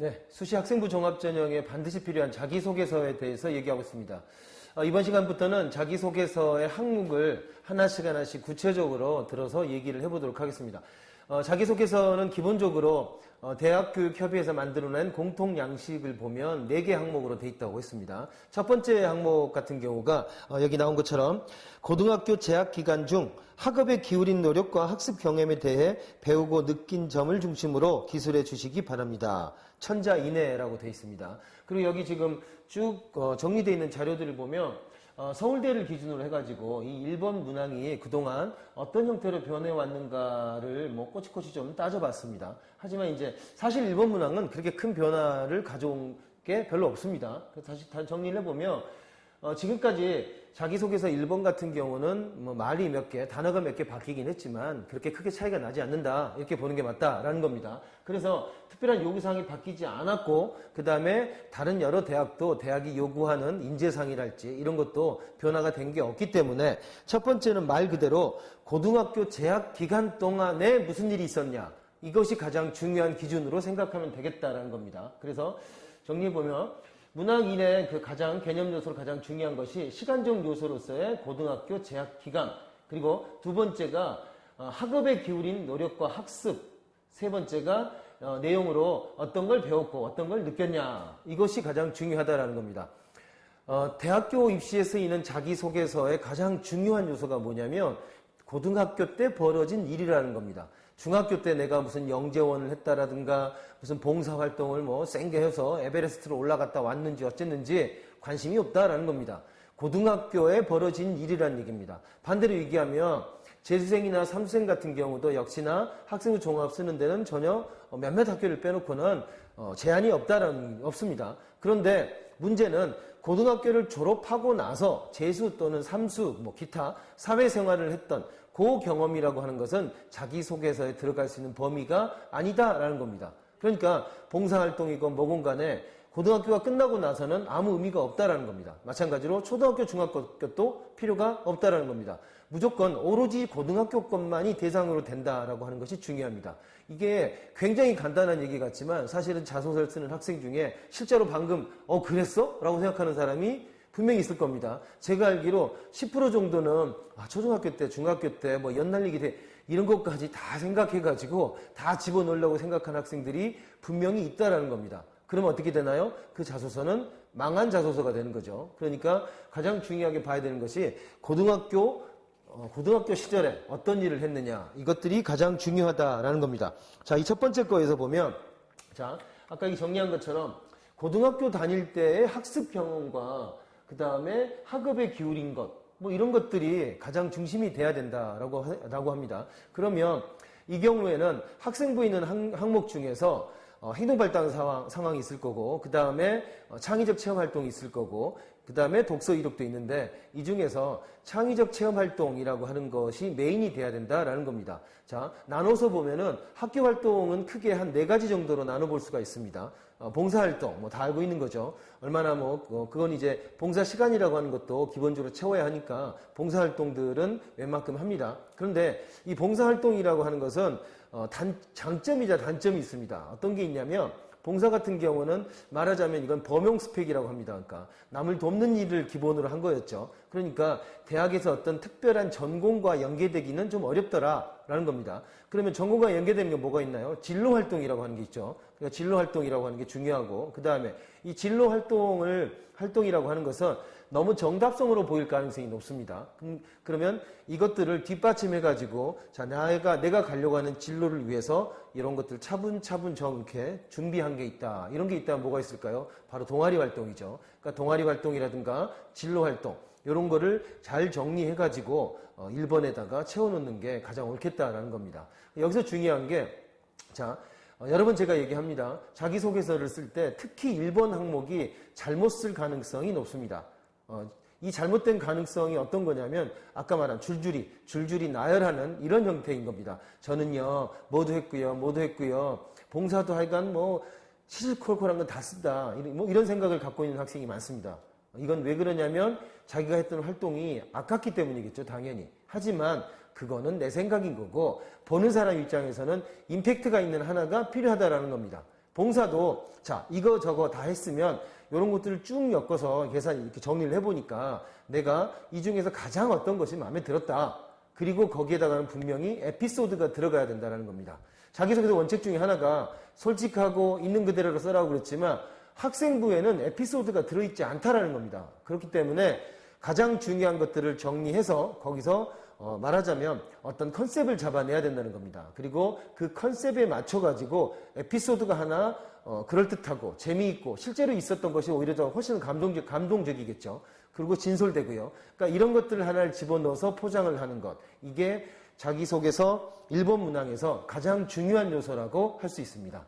네, 수시 학생부 종합전형에 반드시 필요한 자기소개서에 대해서 얘기하고 있습니다. 이번 시간부터는 자기소개서의 항목을 하나씩 구체적으로 들어서 얘기를 해보도록 하겠습니다. 자기소개서는 기본적으로 대학교육협의회에서 만들어낸 공통 양식을 보면 4개 항목으로 돼 있다고 했습니다. 첫 번째 항목 같은 경우가 여기 나온 것처럼 고등학교 재학 기간 중 학업에 기울인 노력과 학습 경험에 대해 배우고 느낀 점을 중심으로 기술해 주시기 바랍니다. 천자 이내라고 돼 있습니다. 그리고 여기 지금 쭉 정리되어 있는 자료들을 보면 서울대를 기준으로 해가지고 이 1번 문항이 그동안 어떤 형태로 변해왔는가를 뭐 꼬치꼬치 좀 따져봤습니다. 하지만 이제 사실 1번 문항은 그렇게 큰 변화를 가져온 게 별로 없습니다. 다시 정리를 해보면 지금까지 자기소개서 1번 같은 경우는 뭐 말이 몇 개, 단어가 몇 개 바뀌긴 했지만 그렇게 크게 차이가 나지 않는다 이렇게 보는 게 맞다라는 겁니다. 그래서 특별한 요구사항이 바뀌지 않았고 그 다음에 다른 여러 대학도 대학이 요구하는 인재상이랄지 이런 것도 변화가 된 게 없기 때문에 첫 번째는 말 그대로 고등학교 재학 기간 동안에 무슨 일이 있었냐 이것이 가장 중요한 기준으로 생각하면 되겠다라는 겁니다. 그래서 정리해보면 문항 1의 그 가장 개념 요소로 가장 중요한 것이 시간적 요소로서의 고등학교 재학 기간, 그리고 두 번째가 학업에 기울인 노력과 학습, 세 번째가 내용으로 어떤 걸 배웠고 어떤 걸 느꼈냐, 이것이 가장 중요하다라는 겁니다. 대학교 입시에 쓰이는 자기소개서의 가장 중요한 요소가 뭐냐면 고등학교 때 벌어진 일이라는 겁니다. 중학교 때 내가 무슨 영재원을 했다라든가 무슨 봉사활동을 뭐 센게 해서 에베레스트로 올라갔다 왔는지 어쨌는지 관심이 없다라는 겁니다. 고등학교에 벌어진 일이라는 얘기입니다. 반대로 얘기하면 재수생이나 삼수생 같은 경우도 역시나 학생부 종합 쓰는 데는 전혀 몇몇 학교를 빼놓고는 제한이 없습니다. 그런데 문제는 고등학교를 졸업하고 나서 재수 또는 삼수, 뭐 기타 사회생활을 했던 그 경험이라고 하는 것은 자기소개서에 들어갈 수 있는 범위가 아니다라는 겁니다. 그러니까 봉사활동이건 뭐건 간에 고등학교가 끝나고 나서는 아무 의미가 없다라는 겁니다. 마찬가지로 초등학교, 중학교도 필요가 없다라는 겁니다. 무조건 오로지 고등학교 것만이 대상으로 된다라고 하는 것이 중요합니다. 이게 굉장히 간단한 얘기 같지만 사실은 자소서를 쓰는 학생 중에 실제로 방금 그랬어? 라고 생각하는 사람이 분명히 있을 겁니다. 제가 알기로 10% 정도는 초등학교 때, 중학교 때 뭐 연날리기 대 이런 것까지 다 생각해가지고 다 집어넣으려고 생각하는 학생들이 분명히 있다라는 겁니다. 그러면 어떻게 되나요? 그 자소서는 망한 자소서가 되는 거죠. 그러니까 가장 중요하게 봐야 되는 것이 고등학교 시절에 어떤 일을 했느냐, 이것들이 가장 중요하다라는 겁니다. 자, 이 첫 번째 거에서 보면, 자, 아까 이 정리한 것처럼 고등학교 다닐 때의 학습 경험과 그 다음에 학업에 기울인 것, 뭐 이런 것들이 가장 중심이 돼야 된다라고 합니다. 그러면 이 경우에는 학생부에 있는 항목 중에서 행동발달 상황이 있을 거고, 그 다음에 창의적 체험활동이 있을 거고, 그 다음에 독서 이력도 있는데 이 중에서 창의적 체험활동이라고 하는 것이 메인이 돼야 된다라는 겁니다. 자, 나눠서 보면은 학교 활동은 크게 한 4가지 정도로 나눠볼 수가 있습니다. 봉사활동, 뭐 다 알고 있는 거죠. 얼마나 그건 이제 봉사 시간이라고 하는 것도 기본적으로 채워야 하니까 봉사활동들은 웬만큼 합니다. 그런데 이 봉사활동이라고 하는 것은 장점이자 단점이 있습니다. 어떤 게 있냐면 봉사 같은 경우는 말하자면 이건 범용 스펙이라고 합니다. 그러니까 남을 돕는 일을 기본으로 한 거였죠. 그러니까 대학에서 어떤 특별한 전공과 연계되기는 좀 어렵더라라는 겁니다. 그러면 전공과 연계되는 게 뭐가 있나요? 진로활동이라고 하는 게 있죠. 그러니까 진로활동이라고 하는 게 중요하고, 그 다음에 이 진로활동이라고 하는 것은 너무 정답성으로 보일 가능성이 높습니다. 그러면 이것들을 뒷받침해가지고, 자, 내가 가려고 하는 진로를 위해서 이런 것들 차분차분 이렇게 준비한 게 있다. 이런 게 있다면 뭐가 있을까요? 바로 동아리 활동이죠. 그러니까 동아리 활동이라든가 진로 활동, 이런 거를 잘 정리해가지고 1번에다가 채워놓는 게 가장 옳겠다라는 겁니다. 여기서 중요한 게, 자, 여러 번 제가 얘기합니다. 자기소개서를 쓸 때 특히 1번 항목이 잘못 쓸 가능성이 높습니다. 이 잘못된 가능성이 어떤 거냐면 아까 말한 줄줄이 나열하는 이런 형태인 겁니다. 저는요 뭐도 했고요 봉사도 하여간 뭐 시시콜콜한 건 다 쓴다 뭐 이런 생각을 갖고 있는 학생이 많습니다. 이건 왜 그러냐면 자기가 했던 활동이 아깝기 때문이겠죠, 당연히. 하지만 그거는 내 생각인 거고 보는 사람 입장에서는 임팩트가 있는 하나가 필요하다라는 겁니다. 봉사도 자 이거 저거 다 했으면 이런 것들을 쭉 엮어서 계산 이렇게 정리를 해보니까 내가 이 중에서 가장 어떤 것이 마음에 들었다. 그리고 거기에다가는 분명히 에피소드가 들어가야 된다는 겁니다. 자기소개서 원칙 중에 하나가 솔직하고 있는 그대로 써라고 그랬지만 학생부에는 에피소드가 들어있지 않다라는 겁니다. 그렇기 때문에 가장 중요한 것들을 정리해서 거기서 말하자면 어떤 컨셉을 잡아내야 된다는 겁니다. 그리고 그 컨셉에 맞춰가지고 에피소드가 하나 그럴듯하고 재미있고 실제로 있었던 것이 오히려 더 훨씬 감동적이겠죠. 그리고 진솔되고요. 그러니까 이런 것들을 하나를 집어넣어서 포장을 하는 것. 이게 자기소개서 1번 문항에서 가장 중요한 요소라고 할 수 있습니다.